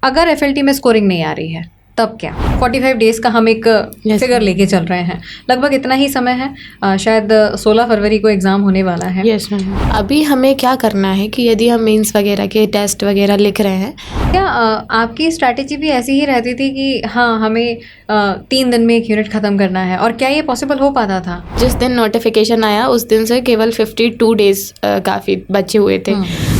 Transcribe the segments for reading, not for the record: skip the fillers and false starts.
अगर एफएलटी में स्कोरिंग नहीं आ रही है तब क्या? 45 डेज़ का हम एक फिगर लेके चल रहे हैं, लगभग इतना ही समय है। शायद 16 फरवरी को एग्ज़ाम होने वाला है। Yes ma'am. अभी हमें क्या करना है कि यदि हम मेंस वगैरह के टेस्ट वगैरह लिख रहे हैं, क्या आपकी स्ट्रैटेजी भी ऐसी ही रहती थी कि हाँ हमें 3 दिन में एक यूनिट ख़त्म करना है, और क्या ये पॉसिबल हो पाता था? जिस दिन नोटिफिकेशन आया उस दिन से केवल 52 डेज़ काफ़ी बचे हुए थे।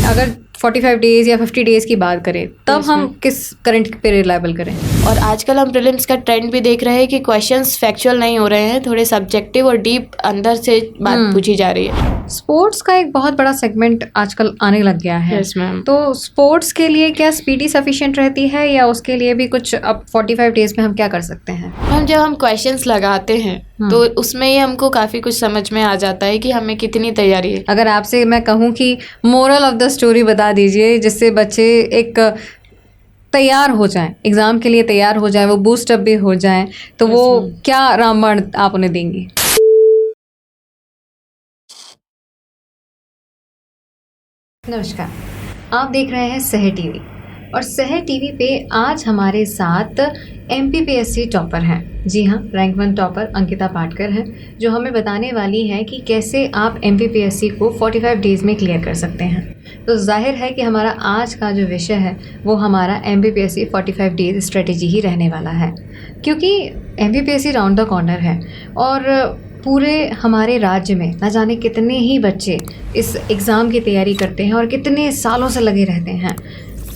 अगर 45 डेज़ या 50 डेज़ की बात करें तब हम किस करंट पे रिलायबल करें? और आजकल हम प्रीलिम्स का ट्रेंड भी देख रहे हैं कि क्वेश्चंस फैक्चुअल नहीं हो रहे हैं, थोड़े सब्जेक्टिव और डीप अंदर से बात पूछी जा रही है। स्पोर्ट्स का एक बहुत बड़ा सेगमेंट आजकल आने लग गया है। Yes ma'am. तो स्पोर्ट्स के लिए क्या स्पीडी सफिशिएंट रहती है, या उसके लिए भी कुछ अब 45 डेज़ में हम क्या कर सकते हैं? हम जब हम क्वेश्चंस लगाते हैं तो उसमें ही हमको काफ़ी कुछ समझ में आ जाता है कि हमें कितनी तैयारी है। अगर आपसे मैं कहूँ कि मोरल ऑफ द स्टोरी बता दीजिए जिससे बच्चे एक तैयार हो जाएं, एग्ज़ाम के लिए तैयार हो जाएं, वो बूस्ट अप भी हो जाएं, तो वो क्या रामबाण आप उन्हें देंगी? नमस्कार, आप देख रहे हैं सह टीवी, और सह टीवी पे आज हमारे साथ एमपीपीएससी टॉपर हैं। जी हाँ, रैंक 1 टॉपर अंकिता पाटकर हैं, जो हमें बताने वाली हैं कि कैसे आप एमपीपीएससी को 45 डेज़ में क्लियर कर सकते हैं। तो जाहिर है कि हमारा आज का जो विषय है वो हमारा एमपीपीएससी 45 डेज़ स्ट्रेटेजी ही रहने वाला है, क्योंकि एमपीपीएससी राउंड द कॉर्नर है और पूरे हमारे राज्य में न जाने कितने ही बच्चे इस एग्ज़ाम की तैयारी करते हैं और कितने सालों से लगे रहते हैं।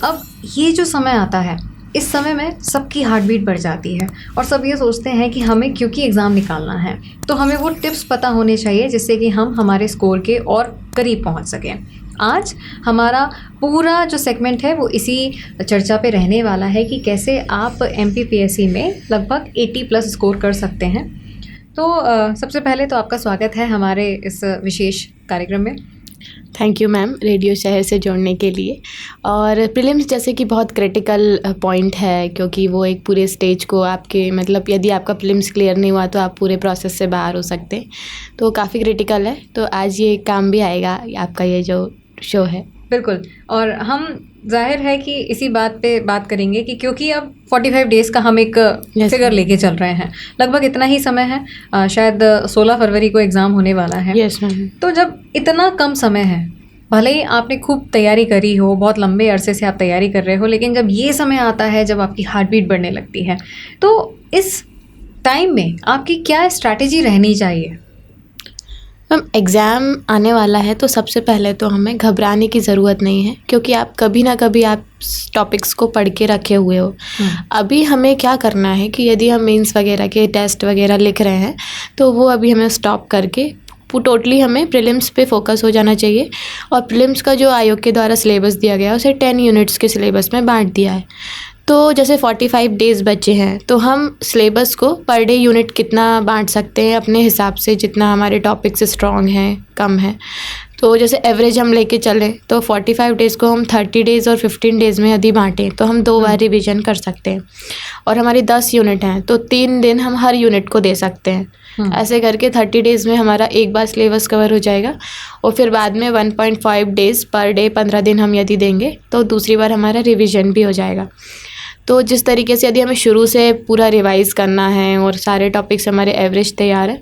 अब ये जो समय आता है, इस समय में सबकी हार्ट बीट बढ़ जाती है और सब ये सोचते हैं कि हमें क्योंकि एग्ज़ाम निकालना है तो हमें वो टिप्स पता होने चाहिए जिससे कि हम हमारे स्कोर के और करीब पहुंच सकें। आज हमारा पूरा जो सेगमेंट है वो इसी चर्चा पे रहने वाला है कि कैसे आप एमपीपीएससी में लगभग 80+ स्कोर कर सकते हैं। तो सबसे पहले तो आपका स्वागत है हमारे इस विशेष कार्यक्रम में। थैंक यू मैम, रेडियो शहर से जोड़ने के लिए। और प्रीलिम्स जैसे कि बहुत क्रिटिकल पॉइंट है, क्योंकि वो एक पूरे स्टेज को आपके मतलब यदि आपका प्रीलिम्स क्लियर नहीं हुआ तो आप पूरे प्रोसेस से बाहर हो सकते हैं, तो काफ़ी क्रिटिकल है। तो आज ये काम भी आएगा आपका ये जो शो है। बिल्कुल, और हम जाहिर है कि इसी बात पे बात करेंगे कि क्योंकि अब 45 डेज़ का हम एक फिगर लेके चल रहे हैं, लगभग इतना ही समय है। शायद 16 फरवरी को एग्ज़ाम होने वाला है। Yes ma'am. तो जब इतना कम समय है, भले ही आपने खूब तैयारी करी हो, बहुत लंबे अरसे से आप तैयारी कर रहे हो, लेकिन जब ये समय आता है जब आपकी हार्ट बीट बढ़ने लगती है, तो इस टाइम में आपकी क्या स्ट्रैटेजी रहनी चाहिए? मैम, एग्ज़ाम आने वाला है तो सबसे पहले तो हमें घबराने की ज़रूरत नहीं है, क्योंकि आप कभी ना कभी आप टॉपिक्स को पढ़ के रखे हुए हो। अभी हमें क्या करना है कि यदि हम मेंस वगैरह के टेस्ट वगैरह लिख रहे हैं तो वो अभी हमें स्टॉप करके टोटली हमें प्रीलिम्स पे फोकस हो जाना चाहिए। और प्रीलिम्स का जो आयोग के द्वारा सिलेबस दिया गया है उसे 10 यूनिट्स के सिलेबस में बांट दिया है। तो जैसे 45 डेज़ बचे हैं तो हम सिलेबस को पर डे यूनिट कितना बांट सकते हैं अपने हिसाब से, जितना हमारे टॉपिक्स स्ट्रॉन्ग हैं कम है। तो जैसे एवरेज हम लेके चलें तो 45 डेज़ को हम 30 डेज़ और 15 डेज़ में यदि बांटें तो हम 2 बार रिवीजन कर सकते हैं। और हमारी 10 यूनिट हैं तो 3 दिन हम हर यूनिट को दे सकते हैं। ऐसे करके 30 डेज़ में हमारा एक बार सिलेबस कवर हो जाएगा, और फिर बाद में 1.5 डेज़ पर डे 15 दिन हम यदि देंगे तो दूसरी बार हमारा रिवीजन भी हो जाएगा। तो जिस तरीके से यदि हमें शुरू से पूरा रिवाइज़ करना है और सारे टॉपिक्स हमारे एवरेज तैयार है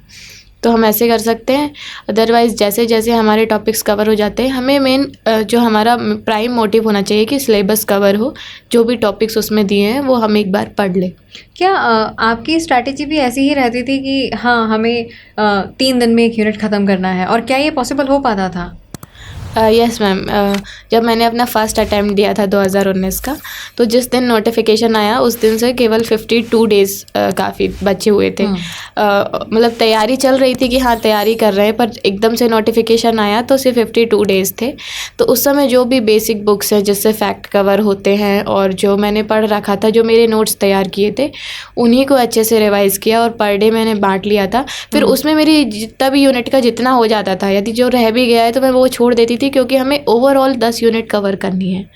तो हम ऐसे कर सकते हैं। अदरवाइज़ जैसे जैसे हमारे टॉपिक्स कवर हो जाते हैं, हमें मेन जो हमारा प्राइम मोटिव होना चाहिए कि सिलेबस कवर हो, जो भी टॉपिक्स उसमें दिए हैं वो हम एक बार पढ़ लें। क्या आपकी स्ट्रैटेजी भी ऐसी ही रहती थी कि हाँ हमें 3 दिन में एक यूनिट ख़त्म करना है, और क्या ये पॉसिबल हो पाता था? यस मैम, जब मैंने अपना फ़र्स्ट अटैम्प्ट दिया था 2019 का, तो जिस दिन नोटिफिकेशन आया उस दिन से केवल 52 डेज़ काफ़ी बचे हुए थे। मतलब तैयारी चल रही थी कि हाँ तैयारी कर रहे हैं, पर एकदम से नोटिफिकेशन आया तो सिर्फ 52 डेज़ थे। तो उस समय जो भी बेसिक बुक्स हैं जिससे फैक्ट कवर होते हैं और जो मैंने पढ़ रखा था, जो मेरे नोट्स तैयार किए थे, उन्हीं को अच्छे से रिवाइज़ किया और पर डे मैंने बांट लिया था। फिर उसमें मेरी जितना भी यूनिट का जितना हो जाता था, यदि जो रह भी गया है तो मैं वो छोड़ देती थी, क्योंकि हमें ओवरऑल 10 यूनिट कवर करनी है।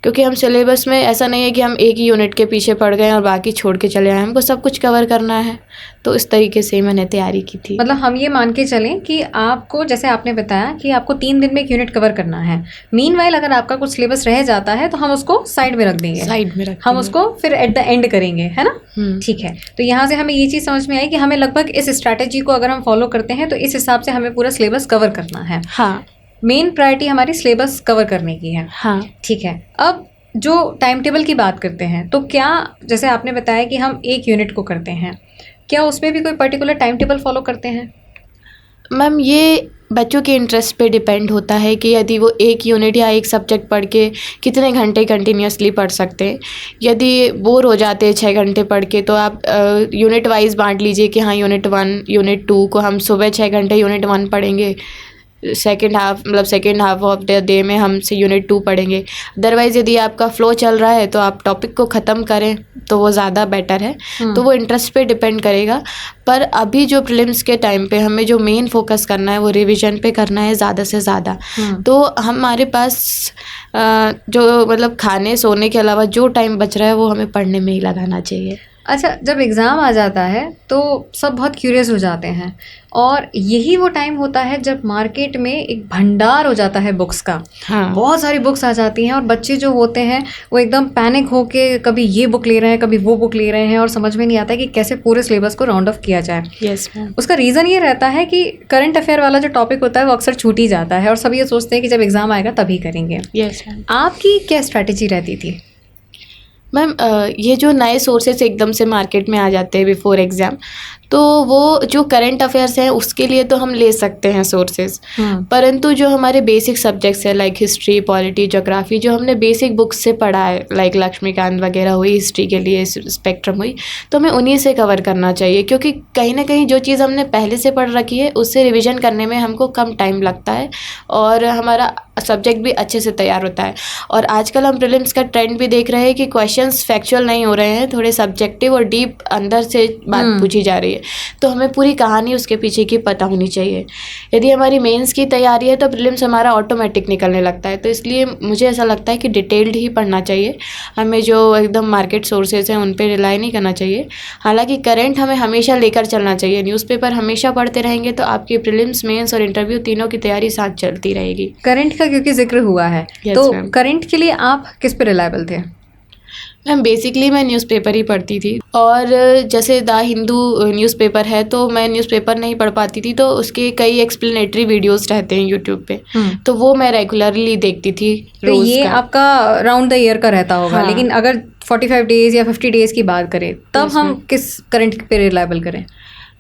क्योंकि हम सिलेबस में ऐसा नहीं है कि हम एक ही यूनिट के पीछे पड़ गए और बाकी छोड़ के चले आए, हमको सब कुछ कवर करना है। तो इस तरीके से मैंने तैयारी की थी। मतलब हम ये मान के चलें कि आपको, जैसे आपने बताया कि आपको 3 दिन में एक यूनिट कवर करना है, मीनवाइल अगर आपका कुछ सिलेबस रह जाता है तो हम उसको साइड में रख देंगे, हम उसको फिर एट द एंड करेंगे, है ना। ठीक है, तो यहाँ से हमें ये चीज़ समझ में आई कि हमें लगभग इस स्ट्रैटेजी को अगर हम फॉलो करते हैं तो इस हिसाब से हमें पूरा सिलेबस कवर करना है। हाँ, मेन प्रायोरिटी हमारी सिलेबस कवर करने की है। हाँ, ठीक है। अब जो टाइम टेबल की बात करते हैं तो क्या, जैसे आपने बताया कि हम एक यूनिट को करते हैं, क्या उसमें भी कोई पर्टिकुलर टाइम टेबल फॉलो करते हैं? मैम ये बच्चों के इंटरेस्ट पे डिपेंड होता है कि यदि वो एक यूनिट या एक सब्जेक्ट पढ़ के कितने घंटे कंटिन्यूसली पढ़ सकते हैं। यदि बोर हो जाते हैं 6 घंटे पढ़ के, तो आप यूनिट वाइज बांट लीजिए कि हाँ यूनिट 1 यूनिट 2 को हम सुबह 6 घंटे यूनिट 1 पढ़ेंगे, second half of the day में हम से यूनिट 2 पढ़ेंगे। अदरवाइज़ यदि आपका फ़्लो चल रहा है तो आप टॉपिक को ख़त्म करें तो वो ज़्यादा बेटर है। तो वो इंटरेस्ट पे डिपेंड करेगा। पर अभी जो प्रीलिम्स के टाइम पे हमें जो मेन फोकस करना है वो रिवीजन पे करना है ज़्यादा से ज़्यादा। तो हमारे पास जो मतलब खाने सोने के अलावा जो टाइम बच रहा है वो हमें पढ़ने में ही लगाना चाहिए। अच्छा, जब एग्ज़ाम आ जाता है तो सब बहुत क्यूरियस हो जाते हैं और यही वो टाइम होता है जब मार्केट में एक भंडार हो जाता है बुक्स का। हाँ, बहुत सारी बुक्स आ जाती हैं और बच्चे जो होते हैं वो एकदम पैनिक होके कभी ये बुक ले रहे हैं, कभी वो बुक ले रहे हैं और समझ में नहीं आता है कि कैसे पूरे सिलेबस को राउंड ऑफ किया जाए। Yes ma'am. उसका रीज़न ये रहता है कि करंट अफेयर वाला जो टॉपिक होता है वो अक्सर छूट ही जाता है और सब ये सोचते हैं कि जब एग्ज़ाम आएगा तभी करेंगे। Yes ma'am. आपकी क्या स्ट्रैटेजी रहती थी? मैम ये जो नए सोर्सेस एकदम से मार्केट में आ जाते हैं बिफोर एग्ज़ाम, तो वो जो करंट अफेयर्स हैं उसके लिए तो हम ले सकते हैं सोर्सेज, परंतु जो हमारे बेसिक सब्जेक्ट्स हैं लाइक हिस्ट्री, पॉलिटी, ज्योग्राफी, जो हमने बेसिक बुक्स से पढ़ा है लाइक लक्ष्मीकांत वगैरह हुई, हिस्ट्री के लिए स्पेक्ट्रम हुई, तो हमें उन्हीं से कवर करना चाहिए। क्योंकि कहीं ना कहीं जो चीज़ हमने पहले से पढ़ रखी है उससे रिविज़न करने में हमको कम टाइम लगता है और हमारा सब्जेक्ट भी अच्छे से तैयार होता है। और आजकल हम प्रीलिम्स का ट्रेंड भी देख रहे हैं कि क्वेश्चंस फैक्चुअल नहीं हो रहे हैं, थोड़े सब्जेक्टिव और डीप अंदर से बात पूछी जा रही है। तो हमें पूरी कहानी उसके पीछे की पता होनी चाहिए। यदि हमारी मेंस की तैयारी है तो प्रीलिम्स हमारा ऑटोमेटिक निकलने लगता है। तो इसलिए मुझे ऐसा लगता है कि डिटेल्ड ही पढ़ना चाहिए, हमें जो एकदम मार्केट सोर्सेज हैं उन पर रिलाई नहीं करना चाहिए। हालांकि करंट हमें हमेशा लेकर चलना चाहिए, न्यूज़पेपर हमेशा पढ़ते रहेंगे तो आपकी प्रीलिम्स, मेंस और इंटरव्यू तीनों की तैयारी साथ चलती रहेगी। करंट का क्योंकि जिक्र हुआ है, तो करंट के लिए आप किस पे रिलायबल थे? मैम बेसिकली मैं न्यूज़पेपर ही पढ़ती थी और जैसे द हिंदू न्यूज़पेपर है तो मैं न्यूज़पेपर नहीं पढ़ पाती थी, तो उसके कई एक्सप्लेनेटरी वीडियोस रहते हैं यूट्यूब पे, तो वो मैं रेगुलरली देखती थी तो ये आपका राउंड द ईयर का रहता होगा। हाँ। लेकिन अगर 45 डेज या 50 डेज की बात करें तब हम किस करंट पे रिलायबल करें?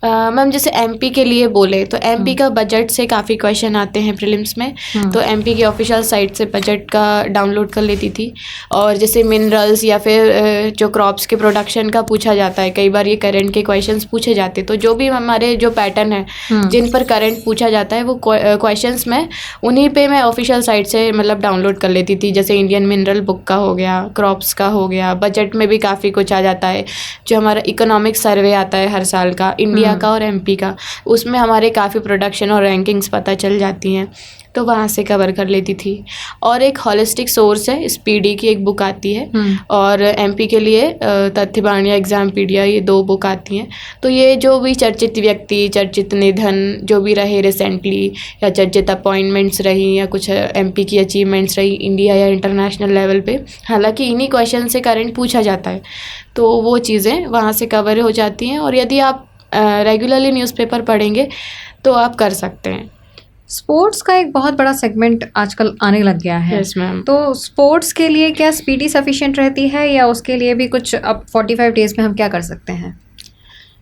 मैम जैसे एमपी के लिए बोले तो एमपी का बजट से काफ़ी क्वेश्चन आते हैं प्रीलिम्स में, तो एमपी की ऑफिशियल साइट से बजट का डाउनलोड कर लेती थी। और जैसे मिनरल्स या फिर जो क्रॉप्स के प्रोडक्शन का पूछा जाता है, कई बार ये करंट के क्वेश्चंस पूछे जाते हैं, तो जो भी हमारे जो पैटर्न है जिन पर करंट पूछा जाता है वो क्वेश्चंस में उन्हीं पे मैं ऑफिशियल साइट से मतलब डाउनलोड कर लेती थी। जैसे इंडियन मिनरल बुक का हो गया, क्रॉप्स का हो गया, बजट में भी काफ़ी कुछ आ जाता है। जो हमारा इकोनॉमिक सर्वे आता है हर साल का इंडिया का और एमपी का, उसमें हमारे काफ़ी प्रोडक्शन और रैंकिंग्स पता चल जाती हैं, तो वहाँ से कवर कर लेती थी। और एक हॉलिस्टिक सोर्स है, स्पीडी की एक बुक आती है, और एमपी के लिए तथ्यवान या एग्जामपीडिया, ये 2 बुक आती हैं। तो ये जो भी चर्चित व्यक्ति, चर्चित निधन जो भी रहे रिसेंटली, या चर्चित अपॉइंटमेंट्स रही, या कुछ एमपी की अचीवमेंट्स रही इंडिया या इंटरनेशनल लेवल पे, हालांकि इन्हीं क्वेश्चन से करंट पूछा जाता है, तो वो चीज़ें वहाँ से कवर हो जाती हैं। और यदि आप रेगुलरली न्यूज़पेपर पढ़ेंगे तो आप कर सकते हैं। स्पोर्ट्स का एक बहुत बड़ा सेगमेंट आजकल आने लग गया है। Yes ma'am. तो स्पोर्ट्स के लिए क्या स्पीडी सफिशिएंट रहती है या उसके लिए भी कुछ अब 45 डेज में हम क्या कर सकते हैं?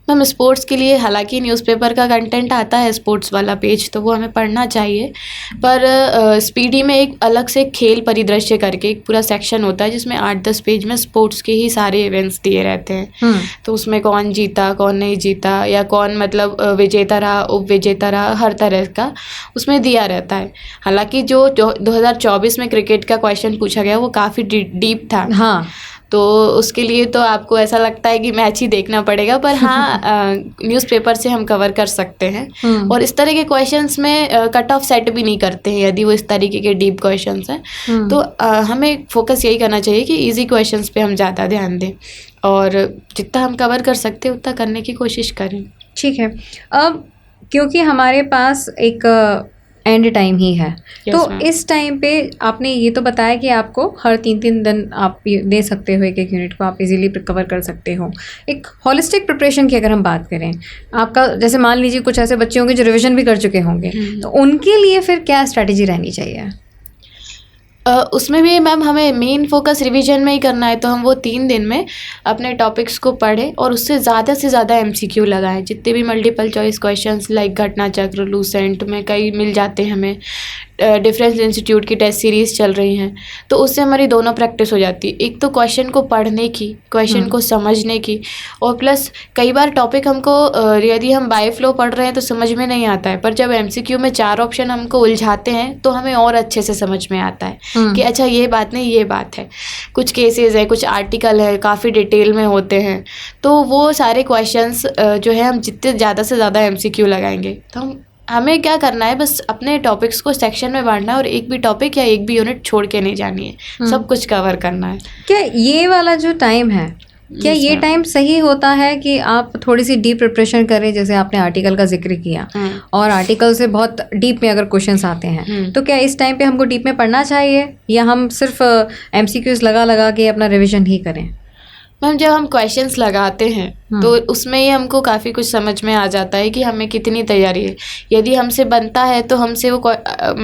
मैम स्पोर्ट्स के लिए हालांकि न्यूज़पेपर का कंटेंट आता है स्पोर्ट्स वाला पेज, तो वो हमें पढ़ना चाहिए, पर स्पीडी में एक अलग से खेल परिदृश्य करके एक पूरा सेक्शन होता है जिसमें 8-10 पेज में स्पोर्ट्स के ही सारे इवेंट्स दिए रहते हैं। तो उसमें कौन जीता, कौन नहीं जीता, या कौन मतलब विजेता रहा, उप विजेता रहा, हर तरह का उसमें दिया रहता है। हालांकि जो 2024 में क्रिकेट का क्वेश्चन पूछा गया वो काफ़ी डीप था। हाँ, तो उसके लिए तो आपको ऐसा लगता है कि मैच ही देखना पड़ेगा, पर हाँ न्यूज़पेपर से हम कवर कर सकते हैं। और इस तरह के क्वेश्चंस में कट ऑफ सेट भी नहीं करते हैं यदि वो इस तरीके के डीप क्वेश्चंस हैं। तो हमें फोकस यही करना चाहिए कि इजी क्वेश्चंस पे हम ज़्यादा ध्यान दें और जितना हम कवर कर सकते हैं उतना करने की कोशिश करें। ठीक है। अब क्योंकि हमारे पास एक एंड टाइम ही है, तो ma'am. इस टाइम पे आपने ये तो बताया कि आपको हर 3-3 दिन आप दे सकते हो, एक एक यूनिट को आप इजीली कवर कर सकते हो। एक होलिस्टिक प्रिपरेशन की अगर हम बात करें, आपका जैसे मान लीजिए कुछ ऐसे बच्चे होंगे जो रिवीजन भी कर चुके होंगे, तो उनके लिए फिर क्या स्ट्रैटेजी रहनी चाहिए? उसमें भी मैम हमें मेन फोकस रिवीजन में ही करना है, तो हम वो 3 दिन में अपने टॉपिक्स को पढ़ें और उससे ज़्यादा से ज़्यादा MCQ लगाएं। जितने भी मल्टीपल चॉइस क्वेश्चंस लाइक घटना चक्र, लूसेंट में कई मिल जाते हैं हमें, डिफरेंस इंस्टीट्यूट की टेस्ट सीरीज़ चल रही हैं, तो उससे हमारी दोनों प्रैक्टिस हो जाती है। एक तो क्वेश्चन को पढ़ने की, क्वेश्चन को समझने की, और प्लस कई बार टॉपिक हमको यदि हम बाय फ्लो पढ़ रहे हैं तो समझ में नहीं आता है, पर जब MCQ में 4 ऑप्शन हमको उलझाते हैं तो हमें और अच्छे से समझ में आता है कि अच्छा ये बात नहीं, ये बात है। कुछ केसेस है, कुछ आर्टिकल है, काफ़ी डिटेल में होते हैं, तो वो सारे क्वेश्चंस जो है हम जितने ज़्यादा से ज़्यादा MCQ लगाएंगे, तो हमें क्या करना है, बस अपने टॉपिक्स को सेक्शन में बांटना है और एक भी टॉपिक या एक भी यूनिट छोड़ के नहीं जानी है, सब कुछ कवर करना है। क्या ये वाला जो टाइम है, क्या ये टाइम सही होता है कि आप थोड़ी सी डीप प्रिपरेशन करें? जैसे आपने आर्टिकल का जिक्र किया और आर्टिकल से बहुत डीप में अगर क्वेश्चंस आते हैं, तो क्या इस टाइम पे हमको डीप में पढ़ना चाहिए या हम सिर्फ MCQs लगा के अपना रिविजन ही करें? मैम जब हम क्वेश्चंस लगाते हैं तो उसमें ही हमको काफ़ी कुछ समझ में आ जाता है कि हमें कितनी तैयारी है। यदि हमसे बनता है तो हमसे वो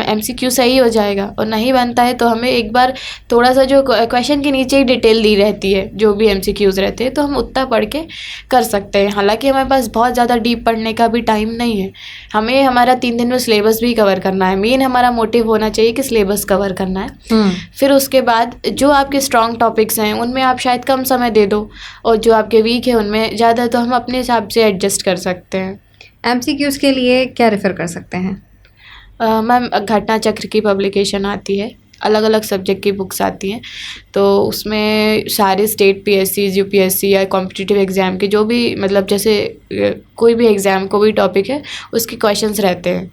MCQ सही हो जाएगा, और नहीं बनता है तो हमें एक बार थोड़ा सा जो क्वेश्चन के नीचे ही डिटेल दी रहती है, जो भी MCQs रहते हैं, तो हम उतना पढ़ के कर सकते हैं। हालांकि हमारे पास बहुत ज़्यादा डीप पढ़ने का भी टाइम नहीं है, हमें हमारा 3 दिन में सिलेबस भी कवर करना है। मेन हमारा मोटिव होना चाहिए कि सिलेबस कवर करना है। फिर उसके बाद जो आपके स्ट्रॉन्ग टॉपिक्स हैं उनमें आप शायद कम समय दे दो, और जो आपके वीक है उनमें ज़्यादा, तो हम अपने हिसाब से एडजस्ट कर सकते हैं। MCQs के लिए क्या रेफ़र कर सकते हैं? मैम घटना चक्र की पब्लिकेशन आती है, अलग अलग सब्जेक्ट की बुक्स आती हैं, तो उसमें सारे स्टेट PSCs, UPSC या कॉम्पिटिटिव एग्ज़ाम के जो भी, मतलब जैसे कोई भी एग्ज़ाम को भी टॉपिक है उसके क्वेश्चंस रहते हैं।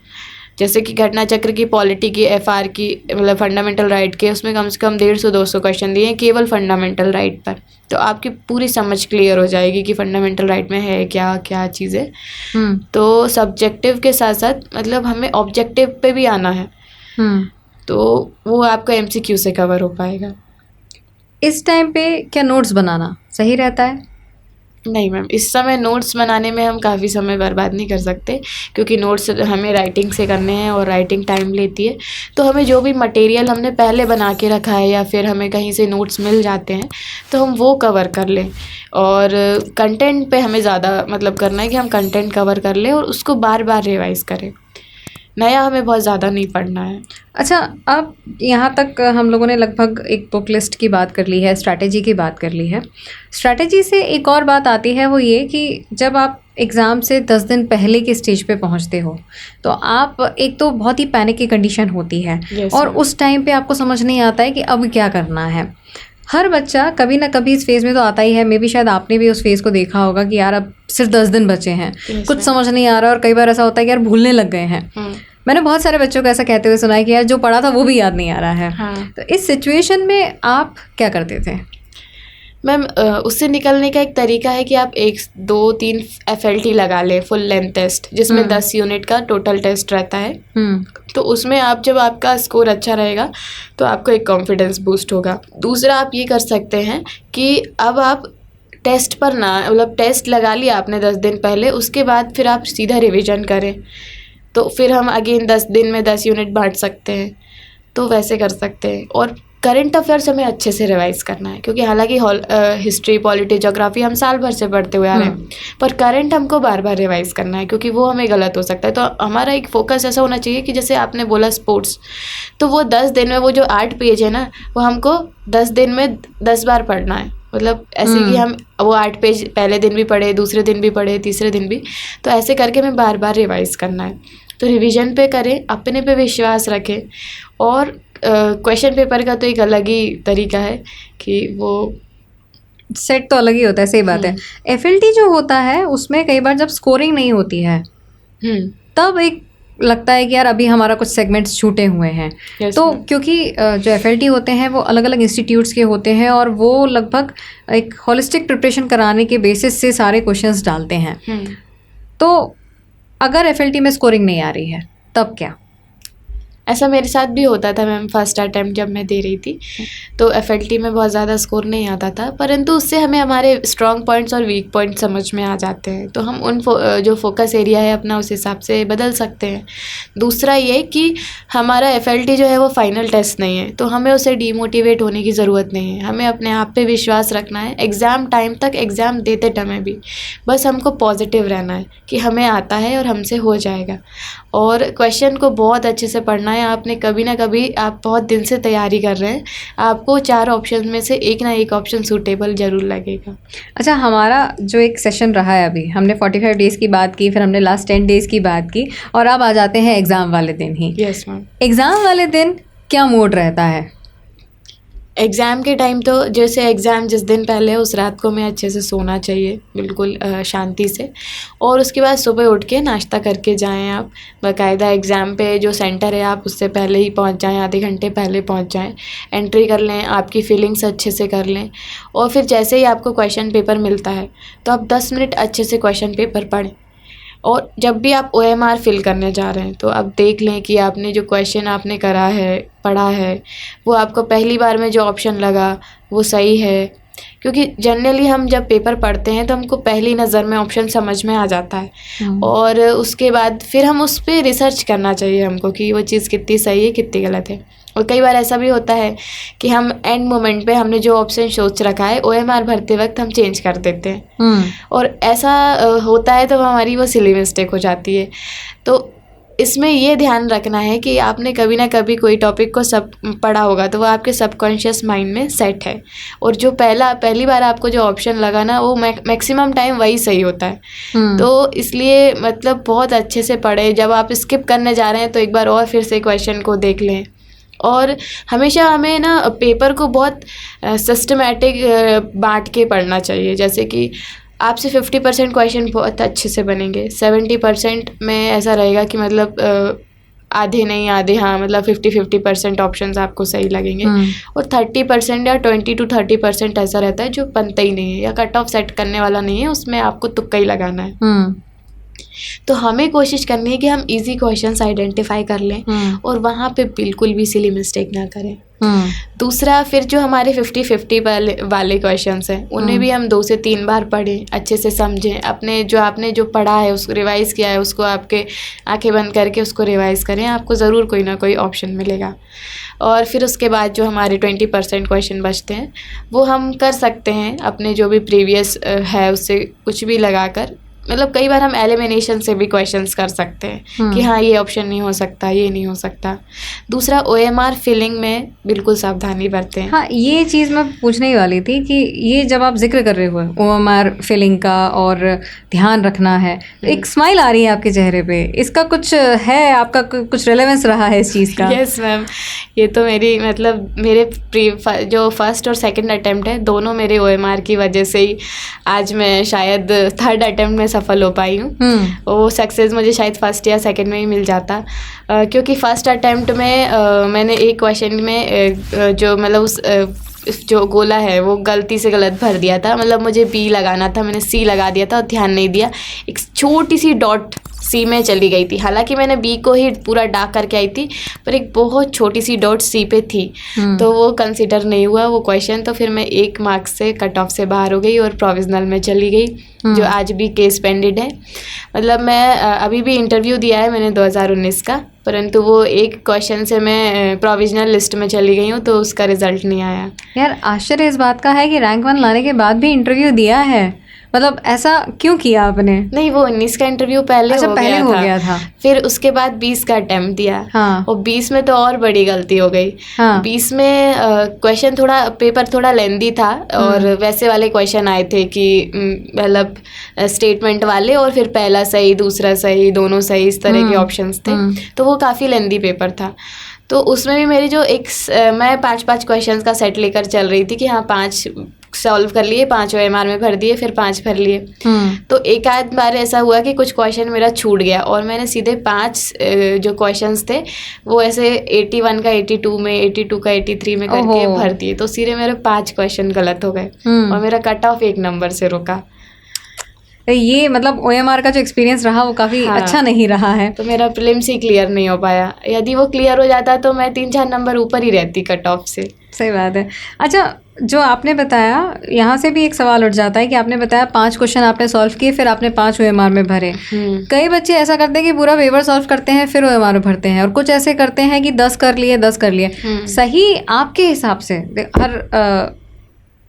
जैसे कि घटना चक्र की, पॉलिटी की, FR की, मतलब फंडामेंटल राइट के, उसमें कम से कम 150-200 क्वेश्चन दिए हैं केवल फंडामेंटल राइट पर। तो आपकी पूरी समझ क्लियर हो जाएगी कि फंडामेंटल राइट में है क्या क्या चीज़ें। तो सब्जेक्टिव के साथ साथ मतलब हमें ऑब्जेक्टिव पे भी आना है, तो वो आपका MCQ से कवर हो पाएगा। इस टाइम पे क्या नोट्स बनाना सही रहता है? नहीं मैम, इस समय नोट्स बनाने में हम काफ़ी समय बर्बाद नहीं कर सकते, क्योंकि नोट्स हमें राइटिंग से करने हैं और राइटिंग टाइम लेती है। तो हमें जो भी मटेरियल हमने पहले बना के रखा है या फिर हमें कहीं से नोट्स मिल जाते हैं तो हम वो कवर कर लें, और कंटेंट पे हमें ज़्यादा मतलब करना है कि हम कंटेंट कवर कर लें और उसको बार बार रिवाइज़ करें। नया हमें बहुत ज़्यादा नहीं पढ़ना है। अच्छा, अब यहाँ तक हम लोगों ने लगभग एक बुक लिस्ट की बात कर ली है, स्ट्रैटेजी की बात कर ली है। स्ट्रैटेजी से एक और बात आती है, वो ये कि जब आप एग्ज़ाम से 10 दिन पहले की स्टेज पे पहुँचते हो तो आप एक तो बहुत ही पैनिक की कंडीशन होती है, और उस टाइम पे आपको समझ नहीं आता है कि अब क्या करना है। हर बच्चा कभी ना कभी इस फेज़ में तो आता ही है, मे बी शायद आपने भी उस फेज़ को देखा होगा कि यार अब सिर्फ 10 दिन बचे हैं, कुछ समझ नहीं आ रहा, और कई बार ऐसा होता है कि यार भूलने लग गए हैं। मैंने बहुत सारे बच्चों को ऐसा कहते हुए सुना है कि यार जो पढ़ा था वो भी याद नहीं आ रहा है। तो इस सिचुएशन में आप क्या करते थे? मैम उससे निकलने का एक तरीका है कि आप 1-2-3 FLT लगा लें, फुल लेंथ टेस्ट, जिसमें 10 यूनिट का टोटल टेस्ट रहता है। तो उसमें आप जब आपका स्कोर अच्छा रहेगा तो आपको एक कॉन्फिडेंस बूस्ट होगा। दूसरा आप ये कर सकते हैं कि अब आप टेस्ट पर ना, मतलब टेस्ट लगा लिया आपने 10 दिन पहले, उसके बाद फिर आप सीधा रिवीजन करें, तो फिर हम अगेन 10 दिन में 10 यूनिट बांट सकते हैं, तो वैसे कर सकते हैं। और करंट अफेयर्स हमें अच्छे से रिवाइज़ करना है, क्योंकि हालांकि हिस्ट्री, पॉलिटी, ज्योग्राफी हम साल भर से पढ़ते हुए आ रहे हैं, पर करंट हमको बार बार रिवाइज़ करना है, क्योंकि वो हमें गलत हो सकता है। तो हमारा एक फोकस ऐसा होना चाहिए कि जैसे आपने बोला स्पोर्ट्स, तो वो 10 दिन में वो जो 8 पेज है ना, वो हमको 10 दिन में 10 बार पढ़ना है। मतलब ऐसे कि हम वो 8 पेज पहले दिन भी पढ़े, दूसरे दिन भी पढ़े, तीसरे दिन भी, तो ऐसे करके हमें बार बार रिवाइज़ करना है। तो रिवीजन पे करें, अपने पे विश्वास रखें, और क्वेश्चन पेपर का तो एक अलग ही तरीका है कि वो सेट तो अलग ही होता है, सही बात है। FLT जो होता है उसमें कई बार जब स्कोरिंग नहीं होती है तब एक लगता है कि यार अभी हमारा कुछ सेगमेंट्स छूटे हुए हैं। तो क्योंकि जो FLT होते हैं वो अलग अलग इंस्टीट्यूट्स के होते हैं और वो लगभग एक होलिस्टिक प्रिपरेशन कराने के बेसिस से सारे क्वेश्चंस डालते हैं। तो अगर FLT में स्कोरिंग नहीं आ रही है तब क्या? ऐसा मेरे साथ भी होता था मैम। फर्स्ट अटैम्प्ट जब मैं दे रही थी तो FLT में बहुत ज़्यादा स्कोर नहीं आता था, परंतु उससे हमें हमारे स्ट्रॉन्ग पॉइंट्स और वीक पॉइंट्स समझ में आ जाते हैं, तो हम उन जो फोकस एरिया है अपना उस हिसाब से बदल सकते हैं। दूसरा ये कि हमारा FLT जो है वो फाइनल टेस्ट नहीं है, तो हमें उसे डीमोटिवेट होने की ज़रूरत नहीं है। हमें अपने आप पे विश्वास रखना है। एग्ज़ाम टाइम तक, एग्ज़ाम देते टाइम भी बस हमको पॉजिटिव रहना है कि हमें आता है और हमसे हो जाएगा। और क्वेश्चन को बहुत अच्छे से पढ़ना है। आपने कभी ना कभी, आप बहुत दिन से तैयारी कर रहे हैं, आपको 4 ऑप्शन में से एक ना एक ऑप्शन सूटेबल ज़रूर लगेगा। अच्छा, हमारा जो एक सेशन रहा है, अभी हमने 45 डेज़ की बात की, फिर हमने लास्ट 10 डेज़ की बात की और अब आ जाते हैं एग्ज़ाम वाले दिन ही। Yes ma'am. एग्ज़ाम वाले दिन क्या मूड रहता है? एग्ज़ाम के टाइम तो जैसे एग्ज़ाम जिस दिन पहले उस रात को हमें अच्छे से सोना चाहिए, बिल्कुल शांति से, और उसके बाद सुबह उठ के नाश्ता करके जाएं। आप बाकायदा एग्ज़ाम पे जो सेंटर है आप उससे पहले ही पहुंच जाएं, आधे घंटे पहले पहुंच जाएं, एंट्री कर लें, आपकी फीलिंग्स अच्छे से कर लें, और फिर जैसे ही आपको क्वेश्चन पेपर मिलता है तो आप 10 मिनट अच्छे से क्वेश्चन पेपर पढ़ें। और जब भी आप OMR फिल करने जा रहे हैं तो आप देख लें कि आपने जो क्वेश्चन आपने करा है, पढ़ा है, वो आपको पहली बार में जो ऑप्शन लगा वो सही है। क्योंकि जनरली हम जब पेपर पढ़ते हैं तो हमको पहली नज़र में ऑप्शन समझ में आ जाता है, और उसके बाद फिर हम उस पर रिसर्च करना चाहिए हमको कि वो चीज़ कितनी सही है, कितनी गलत है। और कई बार ऐसा भी होता है कि हम एंड मोमेंट पे हमने जो ऑप्शन सोच रखा है OMR भरते वक्त हम चेंज कर देते हैं, और ऐसा होता है तो हमारी वो सिली मिस्टेक हो जाती है। तो इसमें ये ध्यान रखना है कि आपने कभी ना कभी कोई टॉपिक को सब पढ़ा होगा तो वो आपके सबकॉन्शियस माइंड में सेट है, और जो पहली बार आपको जो ऑप्शन लगा ना वो मैक्सिमम टाइम वही सही होता है। तो इसलिए मतलब बहुत अच्छे से पढ़े। जब आप स्किप करने जा रहे हैं तो एक बार और फिर से क्वेश्चन को देख लें, और हमेशा हमें ना पेपर को बहुत सिस्टमेटिक बांट के पढ़ना चाहिए। जैसे कि आपसे 50% क्वेश्चन बहुत अच्छे से बनेंगे, 70% में ऐसा रहेगा कि मतलब आधे नहीं आधे हाँ, मतलब 50-50% ऑप्शंस आपको सही लगेंगे, और 30% या 20 to 30% ऐसा रहता है जो बनता ही नहीं है या कट ऑफ सेट करने वाला नहीं है, उसमें आपको तुक्का ही लगाना है। तो हमें कोशिश करनी है कि हम इजी क्वेश्चंस आइडेंटिफाई कर लें और वहाँ पे बिल्कुल भी सिली मिस्टेक ना करें। दूसरा, फिर जो हमारे 50-50 वाले क्वेश्चंस हैं उन्हें भी हम 2 से 3 बार पढ़ें, अच्छे से समझें, आपने जो पढ़ा है उसको रिवाइज़ किया है उसको आपके आंखें बंद करके उसको रिवाइज़ करें, आपको ज़रूर कोई ना कोई ऑप्शन मिलेगा। और फिर उसके बाद जो हमारे 20% क्वेश्चन बचते हैं वो हम कर सकते हैं अपने जो भी प्रीवियस है उससे कुछ भी लगाकर। मतलब कई बार हम एलिमिनेशन से भी क्वेश्चंस कर सकते हैं कि हाँ ये ऑप्शन नहीं हो सकता, ये नहीं हो सकता। दूसरा, OMR फिलिंग में बिल्कुल सावधानी बरतें। हाँ, ये चीज़ मैं पूछने ही वाली थी कि ये जब आप जिक्र कर रहे हो OMR फिलिंग का और ध्यान रखना है, एक स्माइल आ रही है आपके चेहरे पे, इसका कुछ है, आपका कुछ रेलेवेंस रहा है इस चीज़ का? यस मैम, ये तो मेरे जो फर्स्ट और सेकंड अटेम्प्ट है दोनों मेरे OMR की वजह से ही आज मैं शायद थर्ड अटेम्प्ट में सफल हो पाई हूँ। वो सक्सेस मुझे शायद फर्स्ट या सेकंड में ही मिल जाता, क्योंकि फर्स्ट अटेम्प्ट में मैंने एक क्वेश्चन में जो मतलब उस जो गोला है वो गलती से गलत भर दिया था। मतलब मुझे B लगाना था, मैंने C लगा दिया था और ध्यान नहीं दिया, एक छोटी सी डॉट C में चली गई थी। हालांकि मैंने B को ही पूरा डार्क करके आई थी, पर एक बहुत छोटी सी डॉट C पे थी, तो वो कंसिडर नहीं हुआ वो क्वेश्चन। तो फिर मैं 1 मार्क्स से कट ऑफ से बाहर हो गई और प्रोविजनल में चली गई, जो आज भी केस पेंडेड है। मतलब मैं अभी भी इंटरव्यू दिया है मैंने 2019 का, परंतु वो एक क्वेश्चन से मैं प्रोविजनल लिस्ट में चली गई हूँ, तो उसका रिजल्ट नहीं आया। यार आश्चर्य इस बात का है कि रैंक 1 लाने के बाद भी इंटरव्यू दिया है, मतलब ऐसा क्यों किया आपने? नहीं, वो 19 का इंटरव्यू पहले हो गया था। फिर उसके बाद 20 का अटेम्प्ट दिया। हाँ। और 20 में तो और बड़ी गलती हो गई। हाँ। 20 में क्वेश्चन पेपर थोड़ा लेंदी था, और वैसे वाले क्वेश्चन आए थे कि मतलब स्टेटमेंट वाले, और फिर पहला सही दूसरा सही दोनों सही, इस तरह के ऑप्शंस थे, तो वो काफ़ी लेंदी पेपर था। तो उसमें भी मेरी जो मैं 5-5 क्वेश्चंस का सेट लेकर चल रही थी कि हाँ 5 सॉल्व कर लिए, 5 OMR में भर दिए, फिर 5 भर लिए। तो एक आध बार ऐसा हुआ कि कुछ क्वेश्चन मेरा छूट गया और मैंने सीधे 5 जो क्वेश्चंस थे वो ऐसे 81 का 82 में, 82 का 83 में करके भर दिए। तो सीधे मेरे 5 क्वेश्चन गलत हो गए और मेरा कट ऑफ 1 नंबर से रुका। ये मतलब OMR का जो एक्सपीरियंस रहा वो काफ़ी अच्छा नहीं रहा है। तो मेरा प्रीलिम्स ही क्लियर नहीं हो पाया। यदि वो क्लियर हो जाता तो मैं 3-4 नंबर ऊपर ही रहती कट ऑफ से। सही बात है। अच्छा, जो आपने बताया, यहाँ से भी एक सवाल उठ जाता है कि आपने बताया 5 क्वेश्चन आपने सॉल्व किए, फिर आपने 5 OMR में भरे। कई बच्चे ऐसा करते हैं कि पूरा पेपर सॉल्व करते हैं फिर OMR में भरते हैं, और कुछ ऐसे करते हैं कि 10 कर लिए 10 कर लिए। सही आपके हिसाब से हर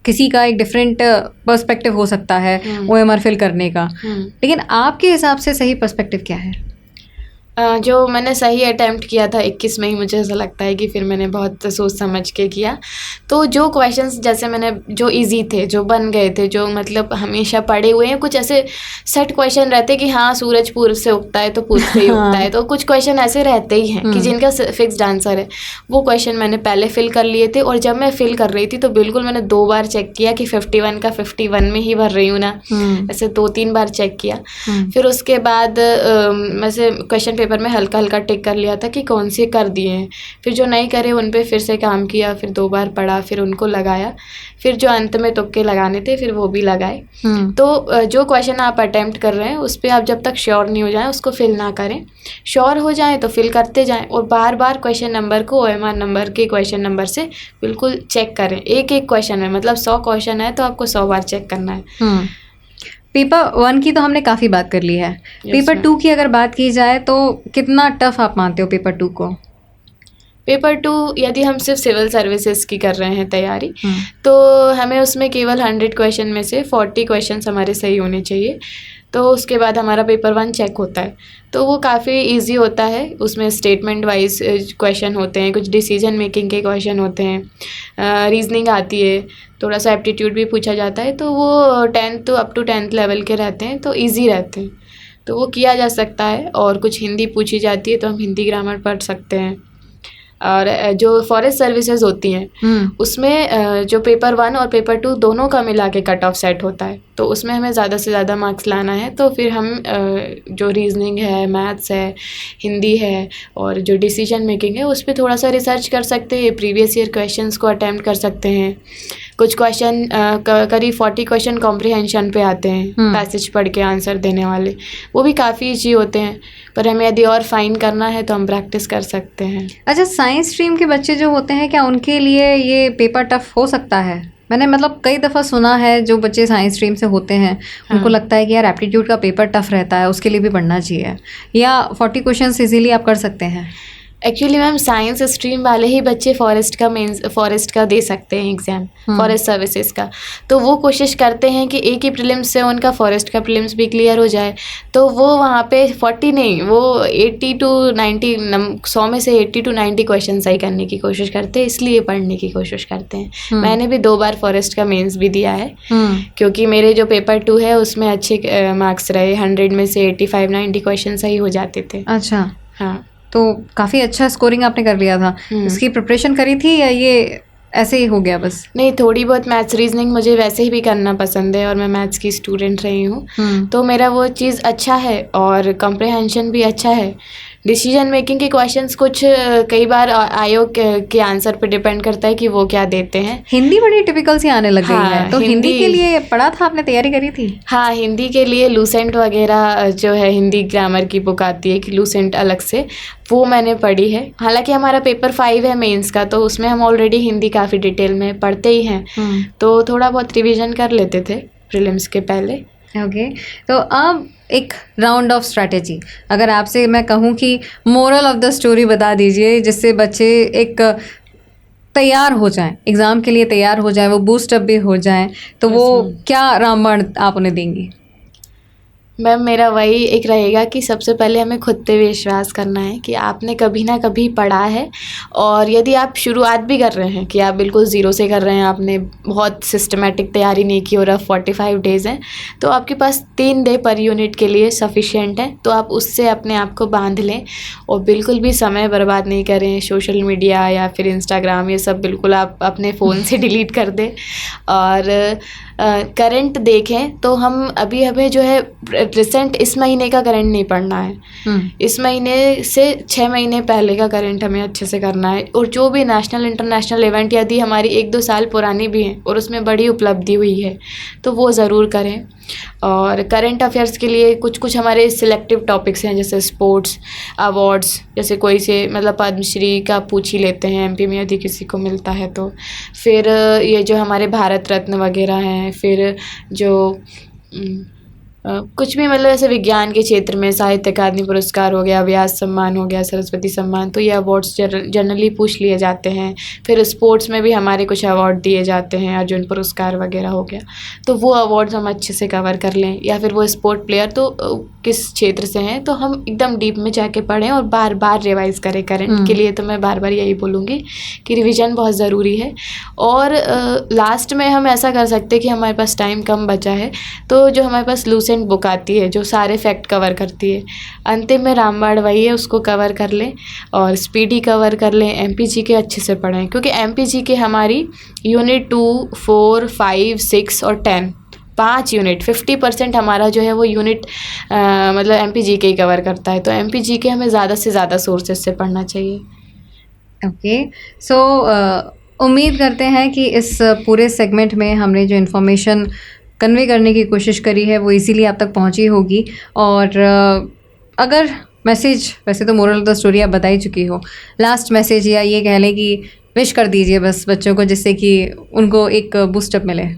किसी का एक डिफरेंट पर्सपेक्टिव हो सकता है OMR फिल करने का, लेकिन आपके हिसाब से सही पर्सपेक्टिव क्या है? जो मैंने सही अटैम्प्ट किया था 21 में ही, मुझे ऐसा लगता है कि फिर मैंने बहुत सोच समझ के किया। तो जो क्वेश्चंस जैसे मैंने जो इजी थे, जो बन गए थे, जो मतलब हमेशा पढ़े हुए हैं, कुछ ऐसे सेट क्वेश्चन रहते कि हाँ सूरज पूर्व से उगता है तो पूर्व से ही उगता है, तो कुछ क्वेश्चन ऐसे रहते ही हैं कि जिनका फिक्स्ड आंसर है। वो क्वेश्चन मैंने पहले फिल कर लिए थे, और जब मैं फिल कर रही थी तो बिल्कुल मैंने 2 बार चेक किया कि 51 का 51 में ही भर रही हूँ ना, ऐसे 2-3 बार चेक किया। फिर उसके बाद वैसे क्वेश्चन पेपर में हल्का हल्का टिक कर लिया था कि कौन से कर दिए हैं। फिर जो नहीं करे उन पे फिर से काम किया, फिर 2 बार पढ़ा, फिर उनको लगाया, फिर जो अंत में तुक्के लगाने थे फिर वो भी लगाए। तो जो क्वेश्चन आप अटेम्प्ट कर रहे हैं उस पर आप जब तक श्योर नहीं हो जाएं उसको फिल ना करें। श्योर हो जाएं तो फिल करते जाएं, और बार बार क्वेश्चन नंबर को OMR नंबर के क्वेश्चन नंबर से बिल्कुल चेक करें। एक एक क्वेश्चन में, मतलब 100 क्वेश्चन है तो आपको 100 बार चेक करना है। पेपर 1 की तो हमने काफ़ी बात कर ली है। पेपर 2 की अगर बात की जाए तो कितना टफ आप मानते हो पेपर 2 को? पेपर 2 यदि हम सिर्फ सिविल सर्विसेज की कर रहे हैं तैयारी, तो हमें उसमें केवल 100 क्वेश्चन में से 40 क्वेश्चन हमारे सही होने चाहिए। तो उसके बाद हमारा पेपर 1 चेक होता है, तो वो काफ़ी इजी होता है। उसमें स्टेटमेंट वाइज क्वेश्चन होते हैं, कुछ डिसीजन मेकिंग के क्वेश्चन होते हैं, रीजनिंग आती है, थोड़ा सा एप्टीट्यूड भी पूछा जाता है। तो वो 10th up to 10th level के रहते हैं, तो ईजी रहते हैं, तो वो किया जा सकता है। और कुछ हिंदी पूछी जाती है तो हम हिंदी ग्रामर पढ़ सकते हैं। और जो फॉरेस्ट सर्विसेज होती हैं उसमें जो पेपर 1 और पेपर 2 दोनों का मिला के कट ऑफ सेट होता है, तो उसमें हमें ज़्यादा से ज़्यादा मार्क्स लाना है। तो फिर हम जो रीजनिंग है, मैथ्स है, हिंदी है, और जो डिसीजन मेकिंग है उस पर थोड़ा सा रिसर्च कर सकते हैं, प्रीवियस ईयर क्वेश्चंस को अटैम्प्ट कर सकते हैं। कुछ क्वेश्चन करीब 40 क्वेश्चन कॉम्प्रिहेंशन पे आते हैं, पैसेज पढ़ के आंसर देने वाले, वो भी काफ़ी ईजी होते हैं। पर हमें यदि और फाइन करना है तो हम प्रैक्टिस कर सकते हैं। अच्छा, साइंस स्ट्रीम के बच्चे जो होते हैं, क्या उनके लिए ये पेपर टफ हो सकता है? मैंने मतलब कई दफ़ा सुना है जो बच्चे साइंस स्ट्रीम से होते हैं उनको लगता है कि यार एप्टीट्यूड का पेपर टफ रहता है, उसके लिए भी पढ़ना चाहिए, या 40 क्वेश्चन इजीली आप कर सकते हैं? एक्चुअली मैम साइंस स्ट्रीम वाले ही बच्चे फॉरेस्ट का दे सकते हैं एग्ज़ाम, फॉरेस्ट सर्विसेज का। तो वो कोशिश करते हैं कि एक ही प्रीलिम्स से उनका फॉरेस्ट का प्रीलिम्स भी क्लियर हो जाए। तो वो वहाँ पे 40 नहीं, वो 80 to 90, 100 में से 80 to 90 क्वेश्चन सही करने की कोशिश करते हैं, इसलिए पढ़ने की कोशिश करते हैं। मैंने भी 2 बार फॉरेस्ट का मेंस भी दिया है, क्योंकि मेरे जो पेपर 2 है उसमें अच्छे मार्क्स रहे, 100 में से 85-90 क्वेश्चन सही हो जाते थे। अच्छा, हाँ, तो काफ़ी अच्छा स्कोरिंग आपने कर लिया था। इसकी प्रिपरेशन करी थी या ये ऐसे ही हो गया बस? नहीं, थोड़ी बहुत मैथ्स रीजनिंग मुझे वैसे ही भी करना पसंद है, और मैं मैथ्स की स्टूडेंट रही हूँ, तो मेरा वो चीज़ अच्छा है और कॉम्प्रिहेंशन भी अच्छा है। डिसीजन मेकिंग के क्वेश्चंस कुछ कई बार आयोग के आंसर पे डिपेंड करता है कि वो क्या देते हैं। हिंदी बड़ी टिपिकल सी आने लग गई है, तो हिंदी के लिए पढ़ा था आपने, तैयारी करी थी? हाँ, हिंदी के लिए लूसेंट वगैरह जो है, हिंदी ग्रामर की बुक आती है कि लूसेंट अलग से, वो मैंने पढ़ी है। हालांकि हमारा पेपर 5 है मेंस का, तो उसमें हम ऑलरेडी हिंदी काफ़ी डिटेल में पढ़ते ही हैं, तो थोड़ा बहुत रिविज़न कर लेते थे प्रीलिम्स के पहले। ओके, तो अब एक राउंड ऑफ स्ट्रैटेजी, अगर आपसे मैं कहूँ कि मोरल ऑफ द स्टोरी बता दीजिए, जिससे बच्चे एक तैयार हो जाएं, एग्ज़ाम के लिए तैयार हो जाएं, वो बूस्ट अप भी हो जाएं, तो वो क्या रामबाण आप उन्हें देंगी? मैम मेरा वही एक रहेगा कि सबसे पहले हमें खुद पे विश्वास करना है कि आपने कभी ना कभी पढ़ा है। और यदि आप शुरुआत भी कर रहे हैं कि आप बिल्कुल ज़ीरो से कर रहे हैं, आपने बहुत सिस्टमेटिक तैयारी नहीं की और अब 45 डेज़ हैं, तो आपके पास 3 डे पर यूनिट के लिए सफिशिएंट है। तो आप उससे अपने आप को बांध लें और बिल्कुल भी समय बर्बाद नहीं करें। सोशल मीडिया या फिर इंस्टाग्राम ये सब बिल्कुल आप अपने फ़ोन से डिलीट कर दें। और करंट देखें तो हम अभी हमें जो है रिसेंट इस महीने का करंट नहीं पढ़ना है। इस महीने से 6 महीने पहले का करंट हमें अच्छे से करना है। और जो भी नेशनल इंटरनेशनल इवेंट यदि हमारी 1-2 साल पुरानी भी हैं और उसमें बड़ी उपलब्धि हुई है तो वो ज़रूर करें। और करंट अफेयर्स के लिए कुछ कुछ हमारे सिलेक्टिव टॉपिक्स हैं, जैसे स्पोर्ट्स अवार्ड्स, जैसे कोई से मतलब पद्मश्री का पूछ ही लेते हैं एमपी में यदि किसी को मिलता है तो। फिर ये जो हमारे भारत रत्न वगैरह हैं, फिर जो कुछ भी मतलब ऐसे विज्ञान के क्षेत्र में साहित्य अकादमी पुरस्कार हो गया, व्यास सम्मान हो गया, सरस्वती सम्मान, तो ये अवार्ड्स जनरली पूछ लिए जाते हैं। फिर स्पोर्ट्स में भी हमारे कुछ अवार्ड दिए जाते हैं, अर्जुन पुरस्कार वगैरह हो गया, तो वो अवार्ड्स हम अच्छे से कवर कर लें। या फिर वो स्पोर्ट प्लेयर तो किस क्षेत्र से हैं, तो हम एकदम डीप में जाके पढ़ें और बार बार रिवाइज़ करें। करंट के लिए तो मैं बार बार यही बोलूँगी कि रिविज़न बहुत ज़रूरी है। और लास्ट में हम ऐसा कर सकते हैं कि हमारे पास टाइम कम बचा है तो जो हमारे पास लूसेंट बुक आती है जो सारे फैक्ट कवर करती है, अंतिम में रामबाण वही है, उसको कवर कर लें और स्पीडी कवर कर लें। एमपीजी के अच्छे से पढ़ें क्योंकि एमपीजी के हमारी यूनिट 2, 4, 5, 6 और 10 5 यूनिट 50% हमारा जो है वो यूनिट मतलब एमपीजी के ही कवर करता है। तो एमपीजी के हमें ज़्यादा से ज़्यादा सोर्सेज से पढ़ना चाहिए। ओके, सो उम्मीद करते हैं कि इस पूरे सेगमेंट में हमने जो इन्फॉर्मेशन कन्वे करने की कोशिश करी है वो इजीली आप तक पहुंची होगी। और अगर मैसेज, वैसे तो मोरल ऑफ द स्टोरी आप बता ही चुकी हो, लास्ट मैसेज या ये कह लें कि विश कर दीजिए बस बच्चों को, जिससे कि उनको एक बूस्टअप मिले।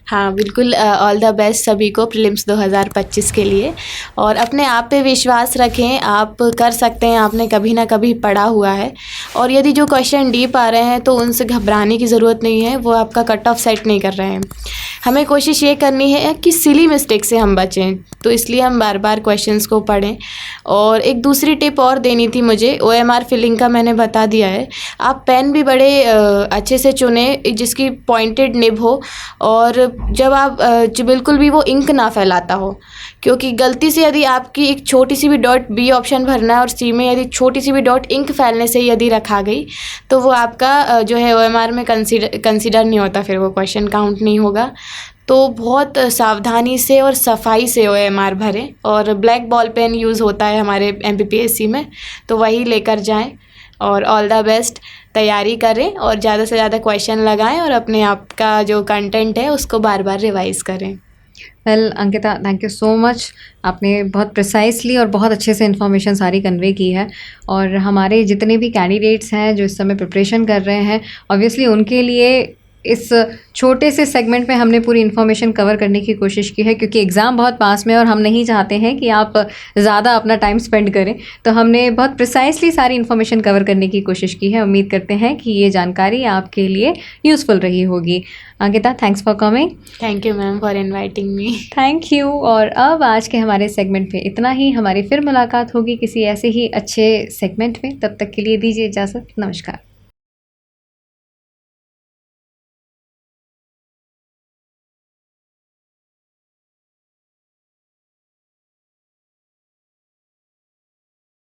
हाँ बिल्कुल, ऑल द बेस्ट सभी को प्रीलिम्स 2025 के लिए। और अपने आप पे विश्वास रखें, आप कर सकते हैं, आपने कभी ना कभी पढ़ा हुआ है। और यदि जो क्वेश्चन डीप आ रहे हैं तो उनसे घबराने की ज़रूरत नहीं है, वो आपका कट ऑफ सेट नहीं कर रहे हैं। हमें कोशिश ये करनी है कि सिली मिस्टेक से हम बचें, तो इसलिए हम बार बार क्वेश्चंस को पढ़ें। और एक दूसरी टिप और देनी थी मुझे, OMR फिलिंग का मैंने बता दिया है। आप पेन भी बड़े अच्छे से चुने जिसकी पॉइंटेड निब हो और जब आप जो बिल्कुल भी वो इंक ना फैलाता हो, क्योंकि गलती से यदि आपकी एक छोटी सी भी डॉट बी ऑप्शन भरना है और सी में यदि छोटी सी भी डॉट इंक फैलने से यदि रखा गई तो वो आपका जो है OMR में कंसीडर नहीं होता, फिर वो क्वेश्चन काउंट नहीं होगा। तो बहुत सावधानी से और सफाई से OMR भरें। और ब्लैक बॉल पेन यूज़ होता है हमारे MPPSC में, तो वही लेकर जाएं। और ऑल द बेस्ट, तैयारी करें और ज़्यादा से ज़्यादा क्वेश्चन लगाएं और अपने आप का जो कंटेंट है उसको बार बार रिवाइज़ करें। Well Ankita, thank you so much. आपने बहुत प्रिसाइसली और बहुत अच्छे से इन्फॉर्मेशन सारी कन्वे की है। और हमारे जितने भी कैंडिडेट्स हैं जो इस समय प्रिपरेशन कर रहे हैं, ऑब्वियसली उनके लिए इस छोटे से सेगमेंट में हमने पूरी इन्फॉर्मेशन कवर करने की कोशिश की है, क्योंकि एग्ज़ाम बहुत पास में है और हम नहीं चाहते हैं कि आप ज़्यादा अपना टाइम स्पेंड करें। तो हमने बहुत प्रिसाइसली सारी इन्फॉर्मेशन कवर करने की कोशिश की है। उम्मीद करते हैं कि ये जानकारी आपके लिए यूज़फुल रही होगी। Ankita, thanks for coming. Thank you ma'am for inviting me. Thank you. और अब आज के हमारे सेगमेंट में इतना ही। हमारी फिर मुलाकात होगी किसी ऐसे ही अच्छे सेगमेंट में। तब तक के लिए दीजिए इजाज़त। नमस्कार।